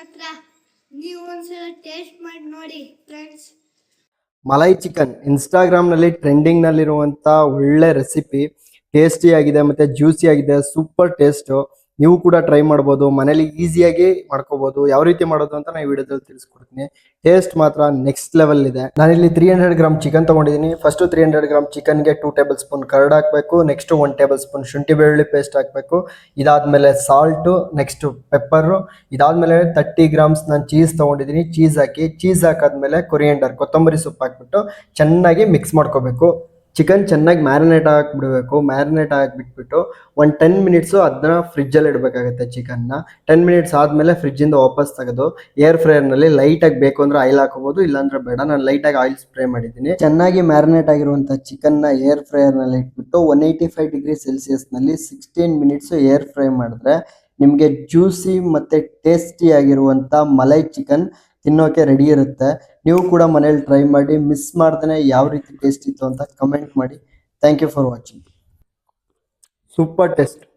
ಮಾತ್ರ ನೀವು ಒಂದ್ಸಲ ಟೇಸ್ಟ್ ಮಾಡಿ ನೋಡಿ ಫ್ರೆಂಡ್ಸ್. ಮಲೈ ಚಿಕನ್ ಇನ್ಸ್ಟಾಗ್ರಾಮ್ನಲ್ಲಿ ಟ್ರೆಂಡಿಂಗ್ನಲ್ಲಿರುವಂಥ ಒಳ್ಳೆ ರೆಸಿಪಿ, ಟೇಸ್ಟಿ ಆಗಿದೆ ಮತ್ತು ಜ್ಯೂಸಿ ಆಗಿದೆ, ಸೂಪರ್ ಟೇಸ್ಟು. ನೀವು ಕೂಡ ಟ್ರೈ ಮಾಡ್ಬೋದು, ಮನೇಲಿ ಈಸಿಯಾಗಿ ಮಾಡ್ಕೋಬೋದು. ಯಾವ ರೀತಿ ಮಾಡೋದು ಅಂತ ನಾನು ಈ ವಿಡಿಯೋದಲ್ಲಿ ತಿಳಿಸ್ಕೊಡ್ತೀನಿ. ಟೇಸ್ಟ್ ಮಾತ್ರ ನೆಕ್ಸ್ಟ್ ಲೆವೆಲ್ ಇದೆ. ನಾನಿಲ್ಲಿ 300 ಗ್ರಾಮ್ ಚಿಕನ್ ತೊಗೊಂಡಿದ್ದೀನಿ. ಫಸ್ಟು 300 ಗ್ರಾಮ್ ಚಿಕನ್ಗೆ 2 ಟೇಬಲ್ ಸ್ಪೂನ್ ಕರ್ಡ್ ಹಾಕಬೇಕು. ನೆಕ್ಸ್ಟು 1 ಟೇಬಲ್ ಸ್ಪೂನ್ ಶುಂಠಿ ಬೆಳ್ಳುಳ್ಳಿ ಪೇಸ್ಟ್ ಹಾಕಬೇಕು. ಇದಾದಮೇಲೆ ಸಾಲ್ಟು, ನೆಕ್ಸ್ಟು ಪೆಪ್ಪರು. ಇದಾದಮೇಲೆ 30 ಗ್ರಾಮ್ಸ್ ನಾನು ಚೀಸ್ ತೊಗೊಂಡಿದ್ದೀನಿ. ಚೀಸ್ ಹಾಕಾದ್ಮೇಲೆ ಕೊರಿಯಂಡರ್, ಕೊತ್ತಂಬರಿ ಸೊಪ್ಪು ಹಾಕ್ಬಿಟ್ಟು ಚೆನ್ನಾಗಿ ಮಿಕ್ಸ್ ಮಾಡ್ಕೋಬೇಕು. ಚಿಕನ್ ಚೆನ್ನಾಗಿ ಮ್ಯಾರಿನೇಟ್ ಹಾಕಿಬಿಡಬೇಕು. ಮ್ಯಾರಿನೇಟ್ ಹಾಕಿಬಿಟ್ಬಿಟ್ಟು ಒಂದು 10 ಮಿನಿಟ್ಸು ಅದನ್ನ ಫ್ರಿಜ್ಜಲ್ಲಿ ಇಡಬೇಕಾಗುತ್ತೆ. ಚಿಕನ್ನ 10 ಮಿನಿಟ್ಸ್ ಆದಮೇಲೆ ಫ್ರಿಜ್ಜಿಂದ ವಾಪಸ್ ತೆಗೆದು ಏರ್ ಫ್ರೈಯರ್ನಲ್ಲಿ ಲೈಟಾಗಿ ಬೇಕು ಅಂದರೆ ಆಯಿಲ್ ಹಾಕೋಬೋದು, ಇಲ್ಲಾಂದ್ರೆ ಬೇಡ. ನಾನು ಲೈಟಾಗಿ ಆಯಿಲ್ ಸ್ಪ್ರೇ ಮಾಡಿದ್ದೀನಿ. ಚೆನ್ನಾಗಿ ಮ್ಯಾರಿನೇಟ್ ಆಗಿರುವಂಥ ಚಿಕನ್ನ ಏರ್ ಫ್ರೈಯರ್ನಲ್ಲಿ ಇಟ್ಬಿಟ್ಟು 185 ಡಿಗ್ರಿ ಸೆಲ್ಸಿಯಸ್ನಲ್ಲಿ 16 ಮಿನಿಟ್ಸು ಏರ್ ಫ್ರೈ ಮಾಡಿದ್ರೆ ನಿಮಗೆ ಜ್ಯೂಸಿ ಮತ್ತು ಟೇಸ್ಟಿ ಆಗಿರುವಂಥ ಮಲೈ ಚಿಕನ್ ತಿನ್ನೋಕೆ ರೆಡಿ ಇರುತ್ತೆ. ನೀವು ಕೂಡ ಮನೇಲಿ ಟ್ರೈ ಮಾಡಿ. ಮಿಸ್ ಮಾಡ್ದೇ ಯಾವ ರೀತಿ ಟೇಸ್ಟ್ ಇತ್ತು ಅಂತ ಕಮೆಂಟ್ ಮಾಡಿ. Thank you for watching. Super taste.